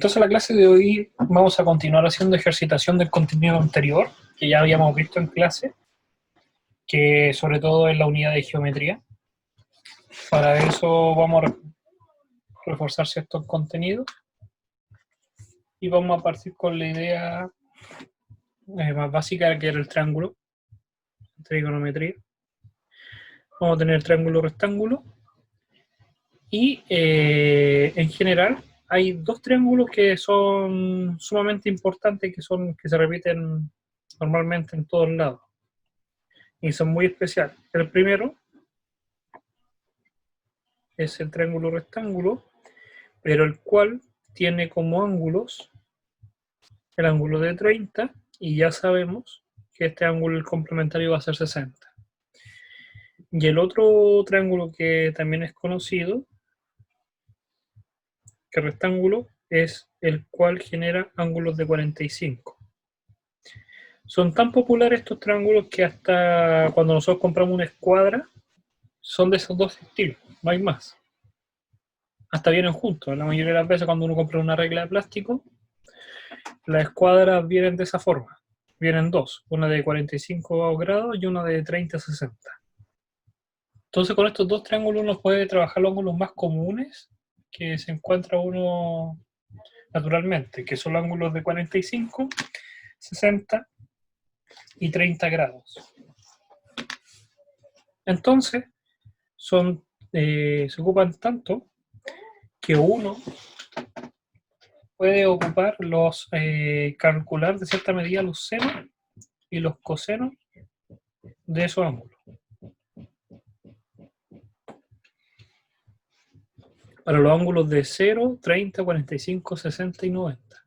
Entonces, la clase de hoy vamos a continuar haciendo ejercitación del contenido anterior, que ya habíamos visto en clase, que sobre todo es la unidad de geometría. Para eso vamos a reforzar ciertos contenidos y vamos a partir con la idea más básica, que era el triángulo, trigonometría. Vamos a tener triángulo rectángulo y en general hay dos triángulos que son sumamente importantes, que se repiten normalmente en todos lados y son muy especiales. El primero es el triángulo rectángulo, pero el cual tiene como ángulos el ángulo de 30, y ya sabemos que este ángulo complementario va a ser 60. Y el otro triángulo que también es conocido, que rectángulo, es el cual genera ángulos de 45. Son tan populares estos triángulos que hasta cuando nosotros compramos una escuadra, son de esos dos estilos, no hay más. Hasta vienen juntos. La mayoría de las veces cuando uno compra una regla de plástico, las escuadras vienen de esa forma. Vienen dos, una de 45 grados y una de 30 a 60. Entonces con estos dos triángulos uno puede trabajar los ángulos más comunes que se encuentra uno naturalmente, que son los ángulos de 45, 60 y 30 grados. Entonces se ocupan tanto que uno puede ocupar calcular de cierta medida los senos y los cosenos de esos ángulos. Para los ángulos de 0, 30, 45, 60 y 90.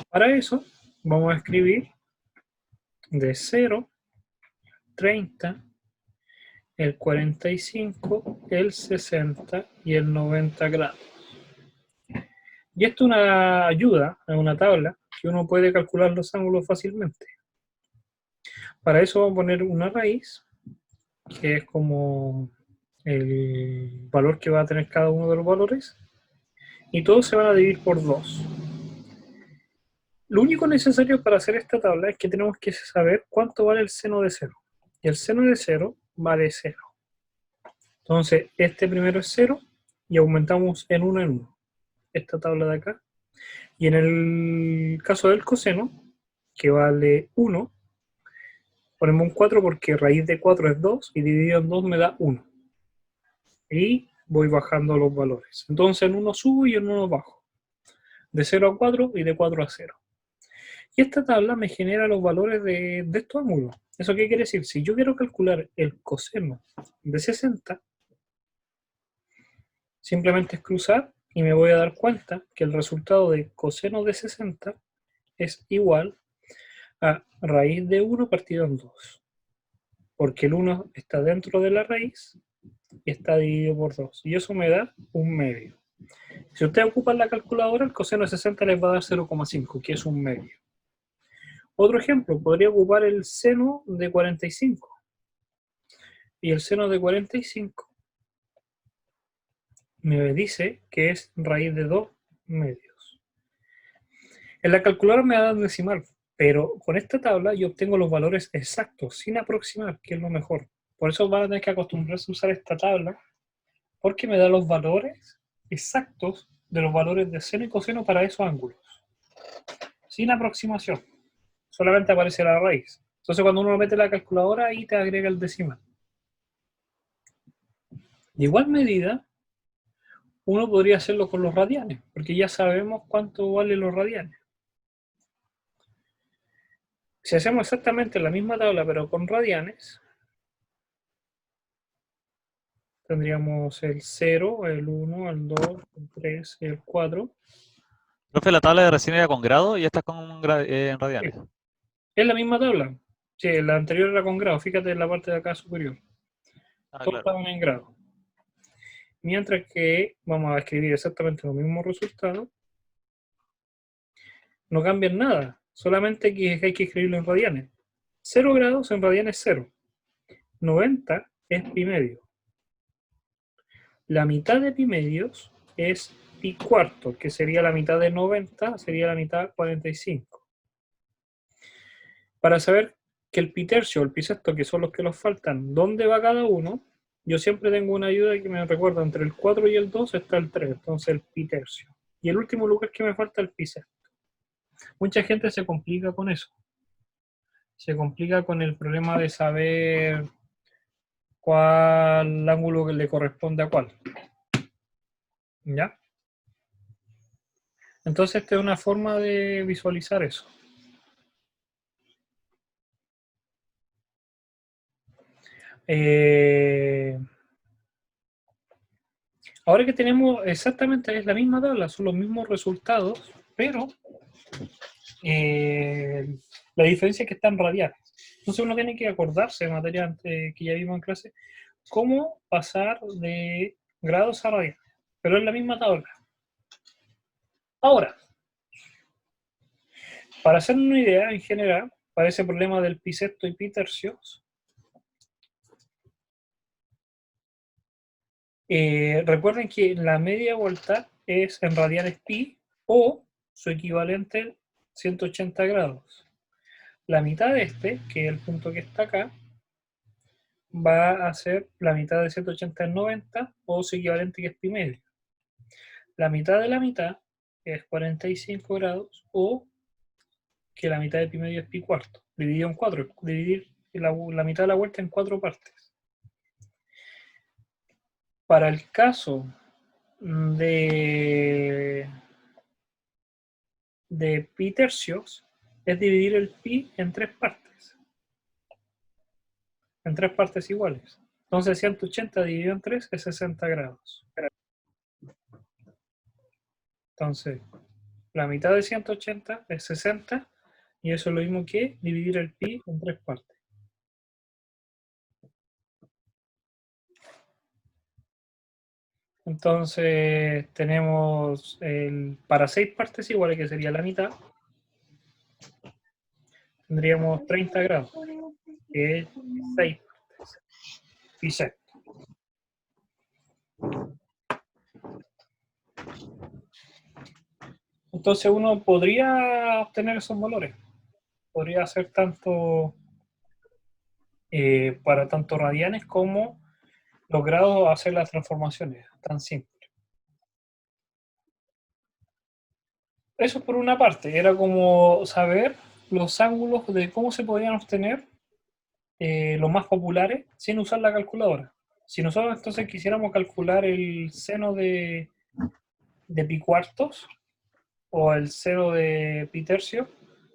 Para eso vamos a escribir de 0, 30, el 45, el 60 y el 90 grados. Y esto es una ayuda, es una tabla que uno puede calcular los ángulos fácilmente. Para eso vamos a poner una raíz, que es como el valor que va a tener cada uno de los valores, y todos se van a dividir por 2. Lo único necesario para hacer esta tabla es que tenemos que saber cuánto vale el seno de 0. Y el seno de 0 vale 0. Entonces, este primero es 0 y aumentamos en 1 en 1. Esta tabla de acá. Y en el caso del coseno, que vale 1, ponemos un 4 porque raíz de 4 es 2 y dividido en 2 me da 1. Y voy bajando los valores. Entonces en 1 subo y en 1 bajo. De 0 a 4 y de 4 a 0. Y esta tabla me genera los valores de estos ángulos. ¿Eso qué quiere decir? Si yo quiero calcular el coseno de 60, simplemente es cruzar y me voy a dar cuenta que el resultado de coseno de 60 es igual a raíz de 1 partido en 2. Porque el 1 está dentro de la raíz y está dividido por 2. Y eso me da un medio. Si ustedes ocupan la calculadora, el coseno de 60 les va a dar 0,5, que es un medio. Otro ejemplo, podría ocupar el seno de 45. Y el seno de 45 me dice que es raíz de 2 medios. En la calculadora me da un decimal, pero con esta tabla yo obtengo los valores exactos, sin aproximar, que es lo mejor. Por eso van a tener que acostumbrarse a usar esta tabla, porque me da los valores exactos de los valores de seno y coseno para esos ángulos. Sin aproximación. Solamente aparece la raíz. Entonces cuando uno mete la calculadora, ahí te agrega el decimal. De igual medida, uno podría hacerlo con los radianes, porque ya sabemos cuánto valen los radianes. Si hacemos exactamente la misma tabla, pero con radianes, tendríamos el 0, el 1, el 2, el 3, el 4. Profe, la tabla de recién era con grado y esta es con en radianes. Sí. Es la misma tabla. Sí, la anterior era con grado. Fíjate en la parte de acá superior. Todos claro. estaban en grado. Mientras que vamos a escribir exactamente los mismos resultados. No cambian nada. Solamente que hay que escribirlo en radianes. 0 grados en radianes 0. 90 es pi medio. La mitad de pi medios es pi cuarto, que sería la mitad de 90, sería la mitad 45. Para saber que el pi tercio o el pi sexto, que son los que nos faltan, dónde va cada uno, yo siempre tengo una ayuda que me recuerda, entre el 4 y el 2 está el 3, entonces el pi tercio. Y el último lugar que me falta es el pi sexto. Mucha gente se complica con eso. Se complica con el problema de saber cuál ángulo que le corresponde a cuál. ¿Ya? Entonces, esta es una forma de visualizar eso. Ahora que tenemos exactamente es la misma tabla, son los mismos resultados, pero la diferencia es que están radiales. Entonces uno tiene que acordarse, de materia que ya vimos en clase, cómo pasar de grados a radianes, pero es la misma tabla. Ahora, para hacer una idea en general, para ese problema del pi sexto y pi tercios, recuerden que la media vuelta es en radianes pi o su equivalente 180 grados. La mitad de este, que es el punto que está acá, va a ser la mitad de 180 en 90 o su equivalente, que es pi medio. La mitad de la mitad es 45 grados o que la mitad de pi medio es pi cuarto, dividido en 4, dividir la mitad de la vuelta en 4 partes. Para el caso de pi tercios, es dividir el pi en 3 partes. En 3 partes iguales. Entonces 180 dividido en 3 es 60 grados. Entonces, la mitad de 180 es 60 y eso es lo mismo que dividir el pi en 3 partes. Entonces tenemos para 6 partes iguales, que sería la mitad, tendríamos 30 grados, que es 6 partes, pi sexto. Entonces uno podría obtener esos valores, podría hacer tanto para tanto radianes como los grados, hacer las transformaciones, tan simple. Eso por una parte, era como saber los ángulos de cómo se podían obtener los más populares sin usar la calculadora. Si nosotros entonces quisiéramos calcular el seno de pi cuartos o el seno de pi tercio,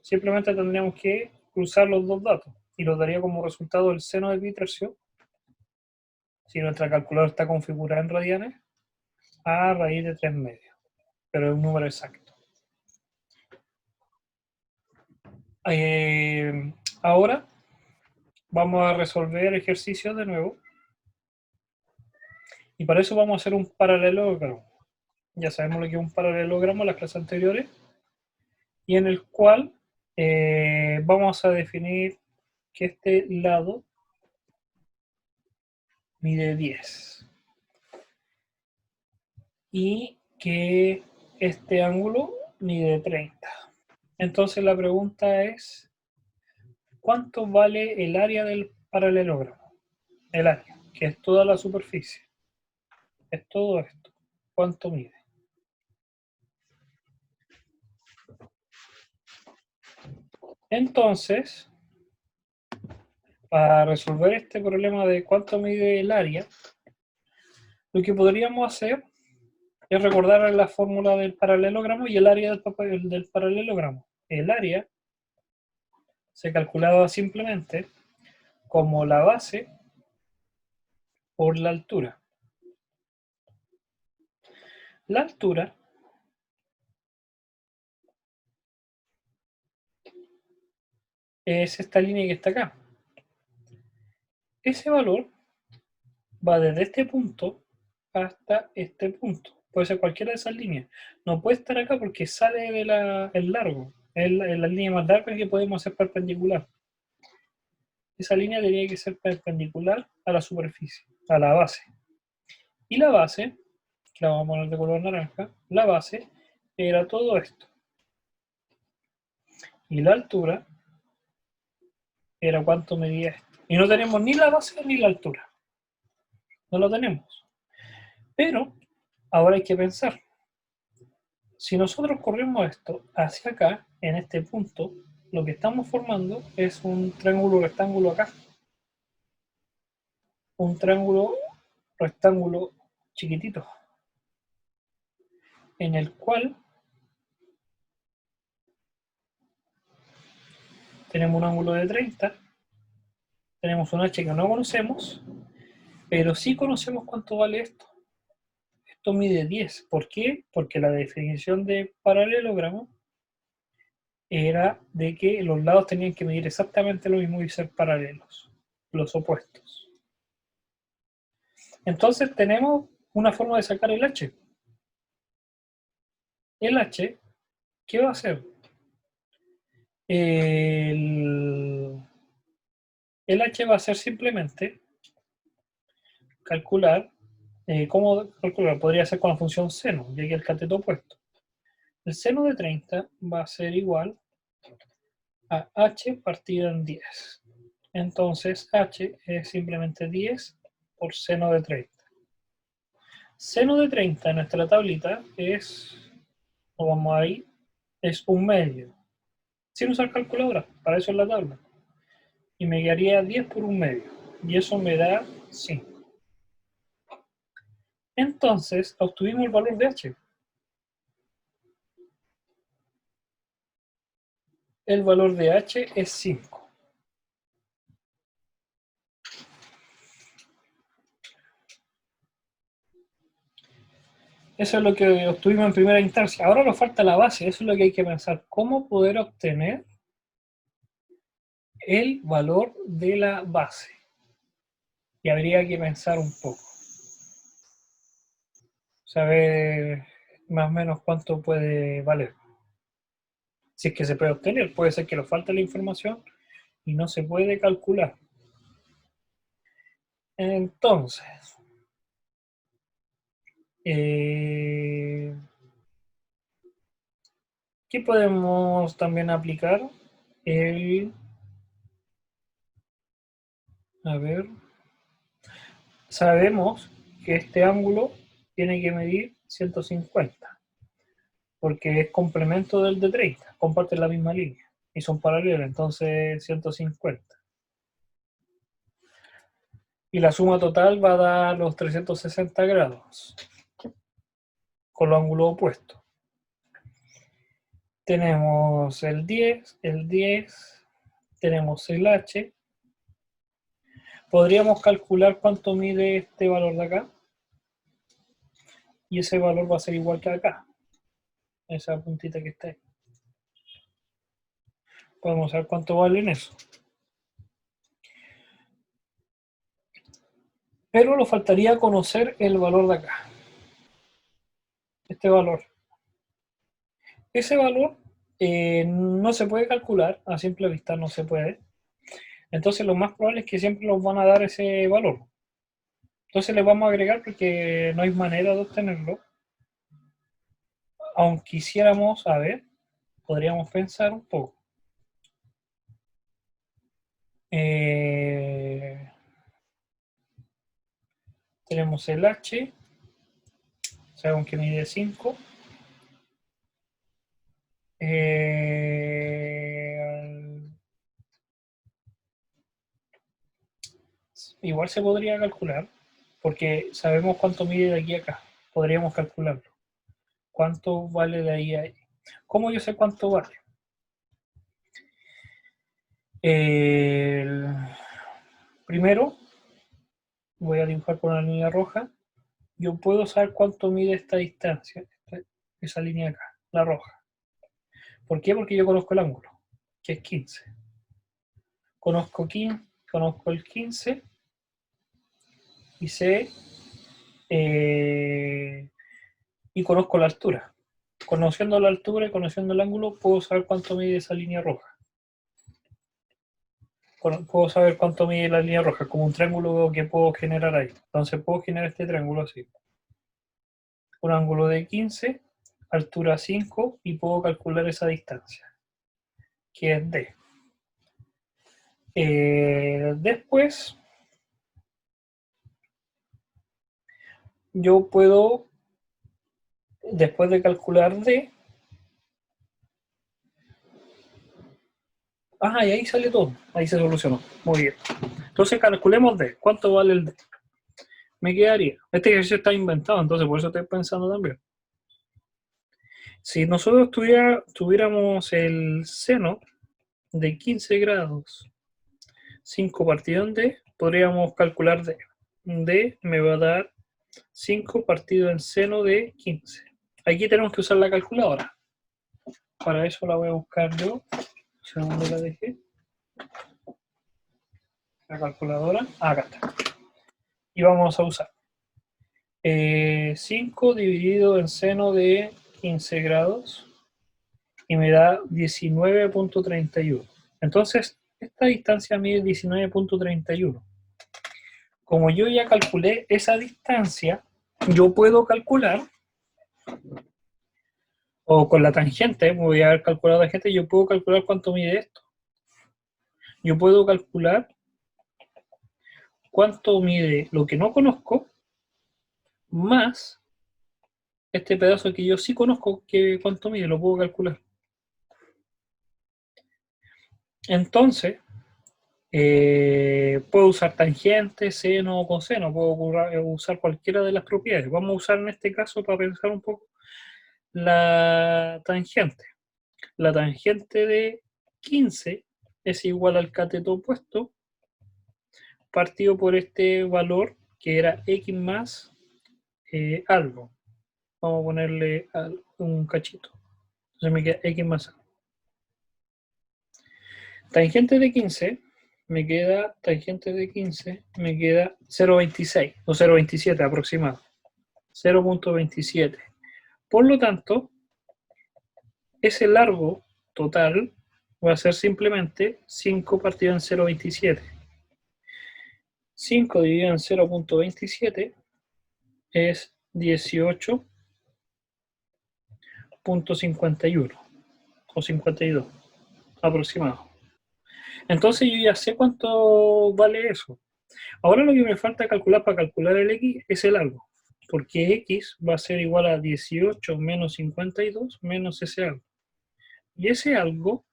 simplemente tendríamos que cruzar los dos datos y nos daría como resultado el seno de pi tercio, si nuestra calculadora está configurada en radianes, a raíz de 3 medios, pero es un número exacto. Ahora vamos a resolver ejercicios de nuevo. Y para eso vamos a hacer un paralelogramo. Ya sabemos lo que es un paralelogramo en las clases anteriores. Y en el cual vamos a definir que este lado mide 10. Y que este ángulo mide 30. Entonces la pregunta es, ¿cuánto vale el área del paralelogramo? El área, que es toda la superficie. Es todo esto. ¿Cuánto mide? Entonces, para resolver este problema de cuánto mide el área, lo que podríamos hacer es recordar la fórmula del paralelogramo y el área del paralelogramo. El área se calculaba simplemente como la base por la altura. La altura es esta línea que está acá. Ese valor va desde este punto hasta este punto. Puede ser cualquiera de esas líneas. No puede estar acá porque sale del largo. Es la línea más larga que podemos hacer perpendicular. Esa línea debería que ser perpendicular a la superficie, a la base. Y la base, que la vamos a poner de color naranja, la base era todo esto. Y la altura era cuánto medía esto. Y no tenemos ni la base ni la altura. No lo tenemos. Pero ahora hay que pensar. Si nosotros corremos esto hacia acá, en este punto, lo que estamos formando es un triángulo rectángulo acá. Un triángulo rectángulo chiquitito. En el cual tenemos un ángulo de 30. Tenemos un h que no conocemos. Pero sí conocemos cuánto vale esto. Esto mide 10. ¿Por qué? Porque la definición de paralelogramo era de que los lados tenían que medir exactamente lo mismo y ser paralelos, los opuestos. Entonces tenemos una forma de sacar el h. El h, ¿qué va a hacer? El h va a ser simplemente calcular. ¿Cómo calcular? Podría ser con la función seno, ya que el cateto opuesto. El seno de 30 va a ser igual a h partido en 10. Entonces h es simplemente 10 por seno de 30. Seno de 30 en nuestra tablita es, o vamos ahí, es 1/2. Sin usar calculadora, para eso es la tabla. Y me quedaría 10 por 1/2. Y eso me da 5. Entonces obtuvimos el valor de h. El valor de h es 5. Eso es lo que obtuvimos en primera instancia. Ahora nos falta la base, eso es lo que hay que pensar. ¿Cómo poder obtener el valor de la base? Y habría que pensar un poco. Saber más o menos cuánto puede valer. Si es que se puede obtener, puede ser que nos falte la información y no se puede calcular. Entonces, ¿qué podemos también aplicar? A ver, sabemos que este ángulo tiene que medir 150, porque es complemento del de 30, comparten la misma línea y son paralelos, entonces 150. Y la suma total va a dar los 360 grados, con los ángulos opuestos. Tenemos el 10, tenemos el h. Podríamos calcular cuánto mide este valor de acá. Y ese valor va a ser igual que acá. Esa puntita que está ahí. Podemos saber cuánto vale en eso. Pero nos faltaría conocer el valor de acá. Este valor. Ese valor no se puede calcular, a simple vista no se puede. Entonces lo más probable es que siempre nos van a dar ese valor. Entonces le vamos a agregar porque no hay manera de obtenerlo. Aunque quisiéramos, a ver, podríamos pensar un poco. Tenemos el h, sabemos que mide 5. Igual se podría calcular, porque sabemos cuánto mide de aquí a acá. Podríamos calcularlo. ¿Cuánto vale de ahí a ahí? ¿Cómo yo sé cuánto vale? Primero, voy a dibujar con una línea roja. Yo puedo saber cuánto mide esta distancia, esa línea acá, la roja. ¿Por qué? Porque yo conozco el ángulo, que es 15. Conozco el 15 y sé y conozco la altura. Conociendo la altura y conociendo el ángulo, puedo saber cuánto mide esa línea roja. Puedo saber cuánto mide la línea roja, como un triángulo que puedo generar ahí. Entonces puedo generar este triángulo así. un ángulo de 15, altura 5 y puedo calcular esa distancia, que es D. Después, yo puedo, después de calcular D, y ahí sale todo, ahí se solucionó, muy bien. Entonces calculemos D, ¿cuánto vale el D? Me quedaría, este ejercicio está inventado, entonces por eso estoy pensando también. Si nosotros tuviéramos el seno de 15 grados, 5 partido en D, podríamos calcular D. D me va a dar 5 partido en seno de 15. Aquí tenemos que usar la calculadora. Para eso la voy a buscar yo. ¿Dónde la dejé? La calculadora. Acá está. Y vamos a usar 5 dividido en seno de 15 grados y me da 19.31. Entonces, esta distancia mide 19.31. Como yo ya calculé esa distancia, yo puedo calcular, o con la tangente, voy a haber calculado la tangente, yo puedo calcular cuánto mide esto. Yo puedo calcular cuánto mide lo que no conozco, más este pedazo que yo sí conozco, que cuánto mide, lo puedo calcular. Entonces, puedo usar tangente, seno o coseno, puedo usar cualquiera de las propiedades. Vamos a usar en este caso, para pensar un poco, la tangente. La tangente de 15 es igual al cateto opuesto partido por este valor que era x más algo. Vamos a ponerle un cachito. Entonces me queda x más algo. Tangente de 15 me queda 0,26 o 0,27 aproximado. 0,27. Por lo tanto, ese largo total va a ser simplemente 5 partido en 0,27. 5 dividido en 0,27 es 18.51 o 52 aproximado. Entonces yo ya sé cuánto vale eso. Ahora lo que me falta calcular para calcular el x es el algo, porque x va a ser igual a 18 menos 52 menos ese algo. Y ese algo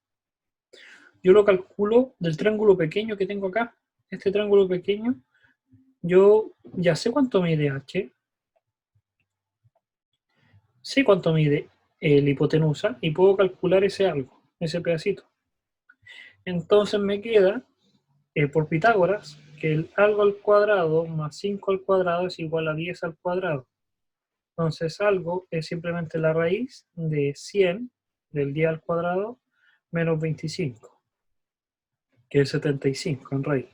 yo lo calculo del triángulo pequeño que tengo acá. Este triángulo pequeño, yo ya sé cuánto mide h, sé cuánto mide la hipotenusa y puedo calcular ese algo, ese pedacito. Entonces me queda, por Pitágoras, que el algo al cuadrado más 5 al cuadrado es igual a 10 al cuadrado. Entonces algo es simplemente la raíz de 100 del 10 al cuadrado menos 25, que es 75 en raíz.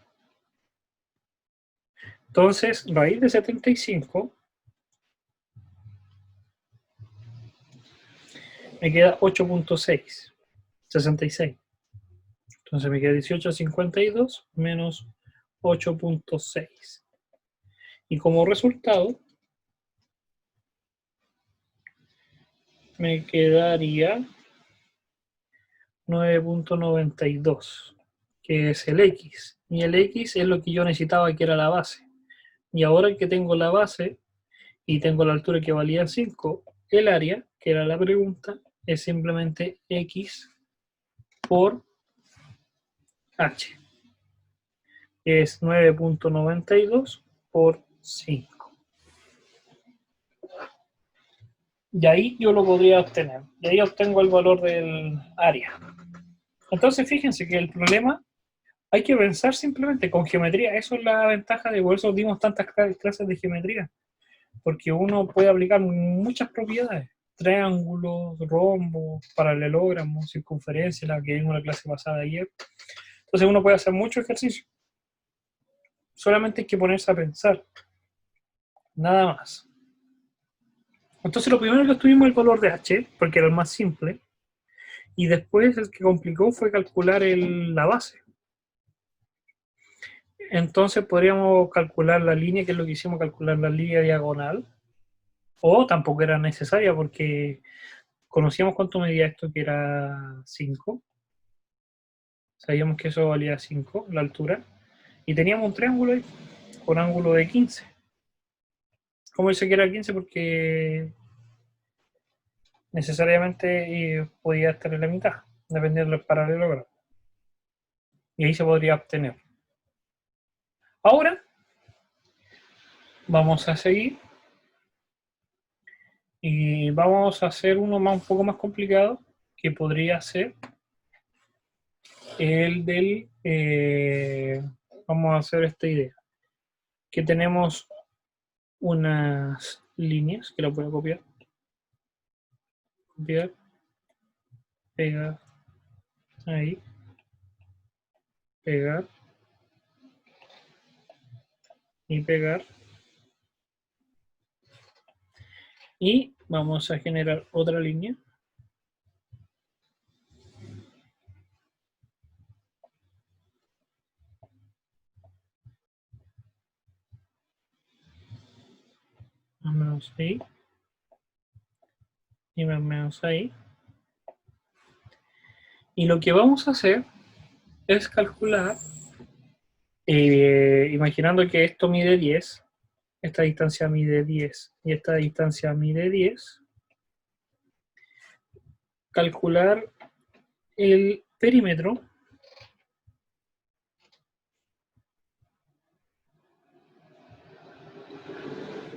Entonces, raíz de 75 me queda 8.6, 66. Entonces me queda 18.52 menos 8.6. Y como resultado, me quedaría 9.92, que es el X. Y el X es lo que yo necesitaba, que era la base. Y ahora que tengo la base y tengo la altura que valía 5, el área, que era la pregunta, es simplemente X por H. Es 9.92 por 5. Y ahí yo lo podría obtener. Y ahí obtengo el valor del área. Entonces fíjense que el problema hay que pensar simplemente con geometría. Eso es la ventaja de por eso dimos tantas clases de geometría. Porque uno puede aplicar muchas propiedades. Triángulos, rombos, paralelogramos, circunferencia, la que vimos en la clase pasada ayer. Entonces uno puede hacer mucho ejercicio. Solamente hay que ponerse a pensar. Nada más. Entonces lo primero que estuvimos el valor de h, porque era el más simple. Y después el que complicó fue calcular la base. Entonces podríamos calcular la línea, que es lo que hicimos, calcular la línea diagonal. O tampoco era necesaria porque conocíamos cuánto medía esto, que era 5. Sabíamos que eso valía 5, la altura. Y teníamos un triángulo ahí, con ángulo de 15. ¿Cómo dice que era 15? Porque necesariamente podía estar en la mitad, dependiendo del paralelogramo. Y ahí se podría obtener. Ahora vamos a seguir y vamos a hacer uno un poco más complicado, que podría ser el del... vamos a hacer esta idea, que tenemos unas líneas, que las voy a copiar, pegar, ahí, pegar y pegar. Y vamos a generar otra línea. Más o menos ahí. Y más o menos ahí. Y lo que vamos a hacer es calcular, imaginando que esto mide 10, esta distancia mide 10 y esta distancia mide 10, calcular el perímetro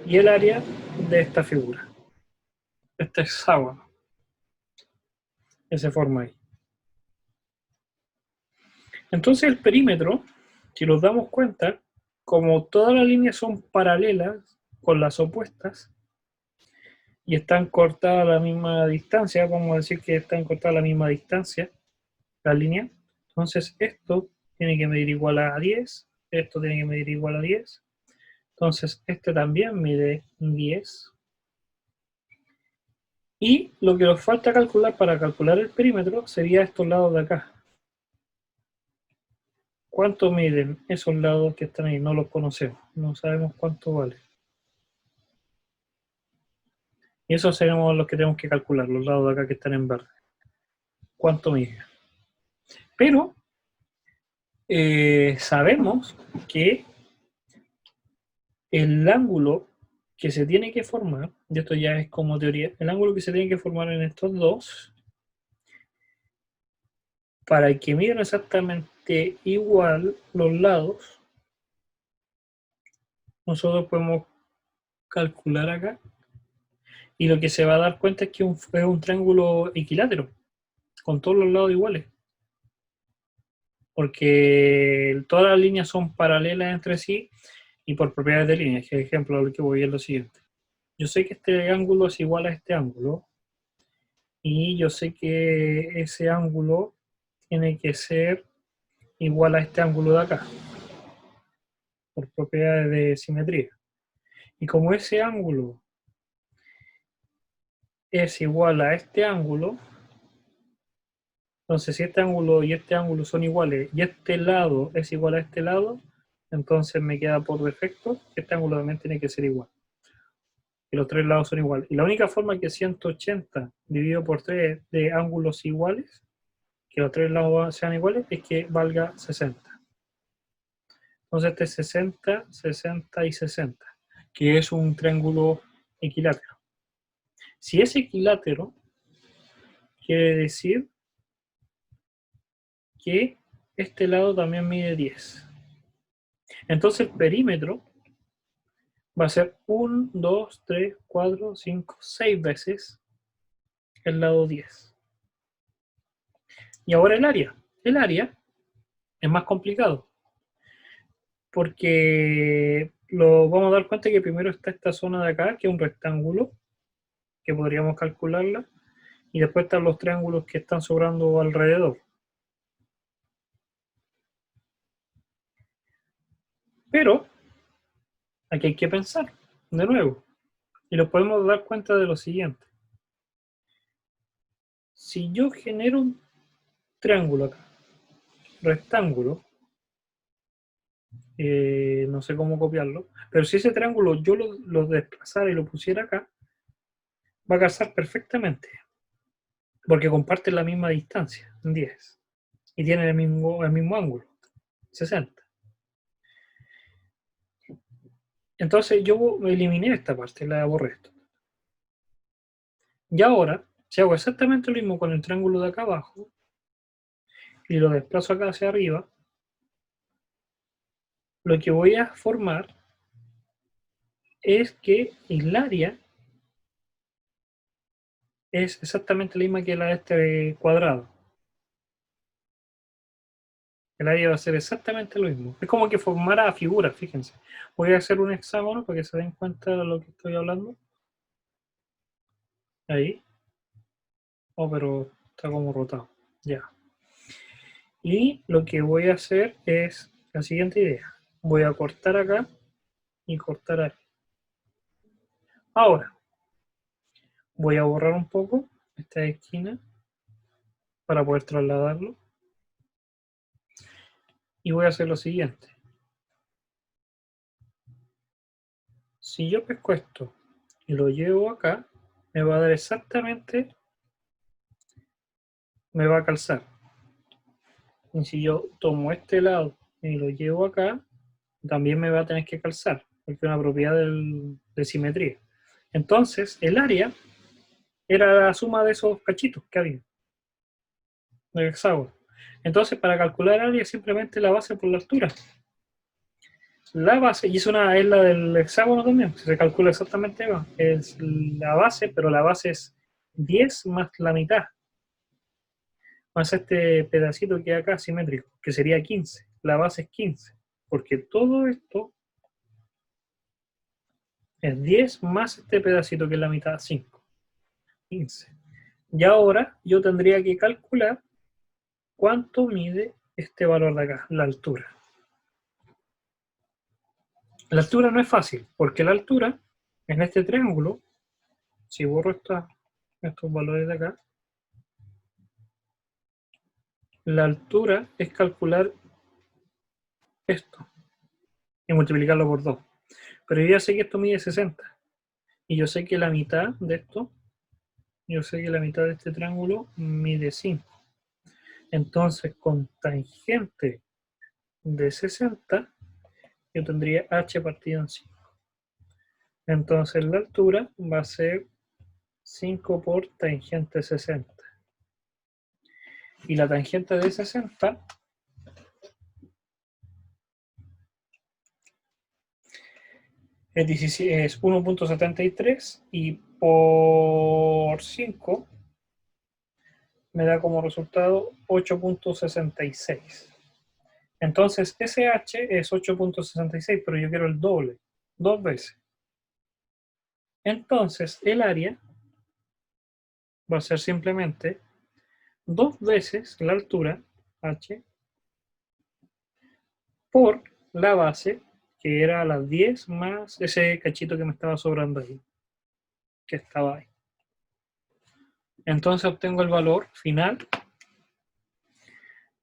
y el área de esta figura, este hexágono que se forma ahí. Entonces el perímetro, si nos damos cuenta, como todas las líneas son paralelas con las opuestas y están cortadas a la misma distancia, vamos a decir que están cortadas a la misma distancia, la línea, entonces esto tiene que medir igual a 10, esto tiene que medir igual a 10, entonces este también mide 10, y lo que nos falta calcular para calcular el perímetro sería estos lados de acá. ¿Cuánto miden esos lados que están ahí? No los conocemos, no sabemos cuánto vale. Y esos seremos los que tenemos que calcular, los lados de acá que están en verde. ¿Cuánto mide? Pero sabemos que el ángulo que se tiene que formar, y esto ya es como teoría, el ángulo que se tiene que formar en estos dos, para que midan exactamente igual los lados, nosotros podemos calcular acá, y lo que se va a dar cuenta es que es un triángulo equilátero, con todos los lados iguales, porque todas las líneas son paralelas entre sí y por propiedades de línea. Por ejemplo, lo que voy a lo siguiente. Yo sé que este ángulo es igual a este ángulo, y yo sé que ese ángulo tiene que ser igual a este ángulo de acá, por propiedades de simetría. Y como ese ángulo es igual a este ángulo, entonces si este ángulo y este ángulo son iguales y este lado es igual a este lado, entonces me queda por defecto que este ángulo también tiene que ser igual. Y los tres lados son iguales. Y la única forma que 180 dividido por 3 de ángulos iguales, que los tres lados sean iguales, es que valga 60. Entonces este es 60, 60 y 60, que es un triángulo equilátero. Si es equilátero, quiere decir que este lado también mide 10. Entonces el perímetro va a ser 1, 2, 3, 4, 5, 6 veces el lado 10. Y ahora el área. El área es más complicado, porque lo vamos a dar cuenta que primero está esta zona de acá, que es un rectángulo, que podríamos calcularla, y después están los triángulos que están sobrando alrededor. Pero aquí hay que pensar, de nuevo, y nos podemos dar cuenta de lo siguiente. Si yo genero un triángulo acá, rectángulo, no sé cómo copiarlo, pero si ese triángulo yo lo desplazara y lo pusiera acá, Va a calzar perfectamente, porque comparten la misma distancia, 10, y tienen el mismo ángulo, 60. Entonces yo eliminé esta parte, la borré esto. Y ahora, si hago exactamente lo mismo con el triángulo de acá abajo, y lo desplazo acá hacia arriba, lo que voy a formar es que el área es exactamente la misma que la de este cuadrado. El área va a ser exactamente lo mismo. Es como que formara figuras, fíjense. Voy a hacer un hexágono para que se den cuenta de lo que estoy hablando. Ahí. Oh, pero está como rotado. Ya. Y lo que voy a hacer es la siguiente idea. Voy a cortar acá y cortar aquí. Ahora, voy a borrar un poco esta esquina para poder trasladarlo. Y voy a hacer lo siguiente. Si yo pesco esto y lo llevo acá, me va a dar exactamente, me va a calzar. Y si yo tomo este lado y lo llevo acá, también me va a tener que calzar, porque es una propiedad de simetría. Entonces, el área era la suma de esos cachitos que había, del hexágono. Entonces, para calcular el área, simplemente la base por la altura. La base, y es la del hexágono también, se calcula exactamente igual. Es la base, pero la base es 10 más la mitad, más este pedacito que hay acá simétrico, que sería 15. La base es 15, porque todo esto es 10 más este pedacito que es la mitad, 5, 15. Y ahora yo tendría que calcular cuánto mide este valor de acá, la altura. La altura no es fácil, porque la altura en este triángulo, si borro estos valores de acá, la altura es calcular esto y multiplicarlo por 2. Pero yo ya sé que esto mide 60. Y yo sé que la mitad de esto, yo sé que la mitad de este triángulo mide 5. Entonces, con tangente de 60, yo tendría h partido en 5. Entonces, la altura va a ser 5 por tangente 60. Y la tangente de 60 es 1.73 y por 5 me da como resultado 8.66. Entonces, SH es 8.66, pero yo quiero el doble, 2 veces. Entonces, el área va a ser simplemente 2 veces la altura, H, por la base, que era las 10 más ese cachito que me estaba sobrando ahí, que estaba ahí. Entonces obtengo el valor final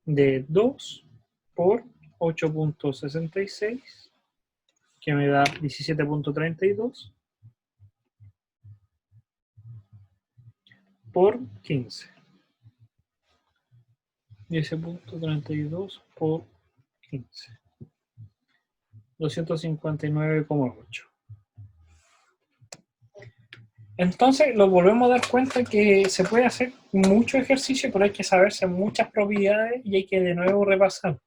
de 2 por 8.66, que me da 17.32 por 15. 10.32 por 15. 259,8. Entonces lo volvemos a dar cuenta que se puede hacer mucho ejercicio, pero hay que saberse muchas propiedades y hay que de nuevo repasar.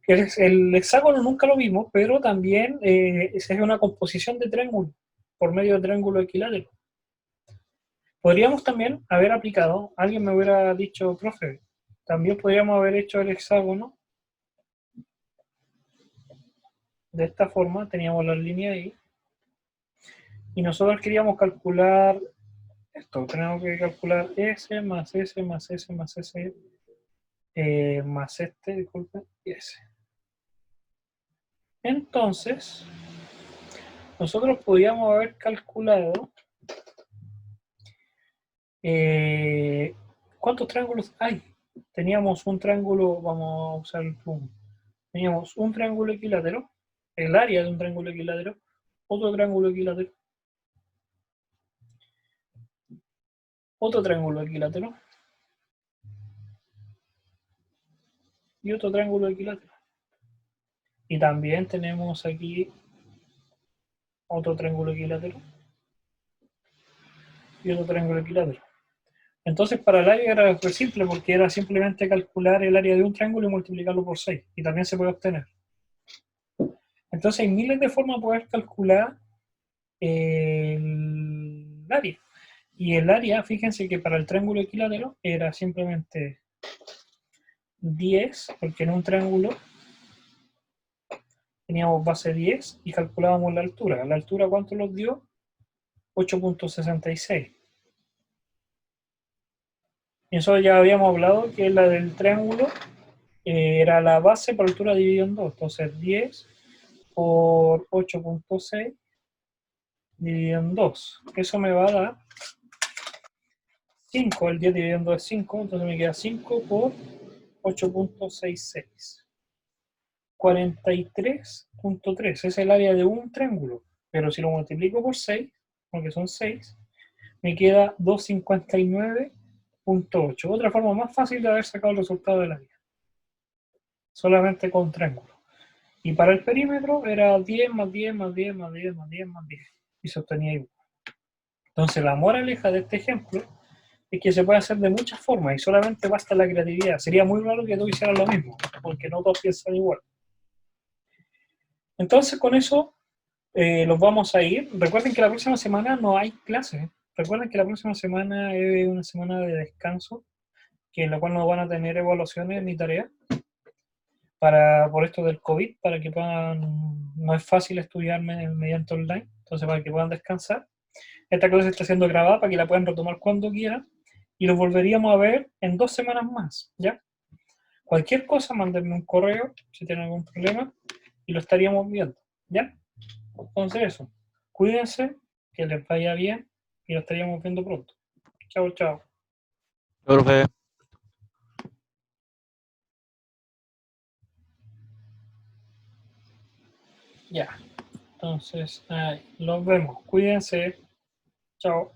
El hexágono nunca lo vimos, pero también es una composición de triángulo por medio de triángulo equilátero. Podríamos también haber aplicado, alguien me hubiera dicho, profe, también podríamos haber hecho el hexágono de esta forma, teníamos la línea ahí, y nosotros queríamos calcular esto, tenemos que calcular S más S más S más S más este, disculpen, y S. Entonces, nosotros podríamos haber calculado ¿cuántos triángulos hay? Teníamos un triángulo, vamos a usar el plum. Teníamos un triángulo equilátero, el área de un triángulo equilátero, otro triángulo equilátero, otro triángulo equilátero y otro triángulo equilátero. Y también tenemos aquí otro triángulo equilátero y otro triángulo equilátero. Entonces para el área era súper simple porque era simplemente calcular el área de un triángulo y multiplicarlo por 6. Y también se puede obtener. Entonces hay miles de formas de poder calcular el área. Y el área, fíjense que para el triángulo equilátero era simplemente 10, porque en un triángulo teníamos base 10 y calculábamos la altura. ¿La altura cuánto nos dio? 8.66. Y eso ya habíamos hablado que la del triángulo era la base por altura dividido en 2. Entonces 10 por 8.6 dividido en 2. Eso me va a dar 5. El 10 dividido en 2 es 5. Entonces me queda 5 por 8.66. 43.3 es el área de un triángulo. Pero si lo multiplico por 6, porque son 6, me queda 259.8. Otra forma más fácil de haber sacado el resultado del área. Solamente con triángulo. Y para el perímetro era 10 más 10 más 10 más 10 más 10 más 10. Y se obtenía igual. Entonces la moraleja de este ejemplo es que se puede hacer de muchas formas y solamente basta la creatividad. Sería muy raro que todos hicieran lo mismo, porque no todos piensan igual. Entonces con eso los vamos a ir. Recuerden que la próxima semana no hay clases. Recuerden que la próxima semana es una semana de descanso, que en la cual no van a tener evaluaciones ni tareas por esto del COVID, para que puedan, no es fácil estudiar mediante online, entonces para que puedan descansar. Esta clase está siendo grabada para que la puedan retomar cuando quieran y los volveríamos a ver en 2 semanas más, ¿ya? Cualquier cosa, mándenme un correo si tienen algún problema y lo estaríamos viendo, ¿ya? Entonces eso, cuídense, que les vaya bien y lo estaríamos viendo pronto. Chao, chao. Profe. Ya, entonces, los vemos, cuídense, chao.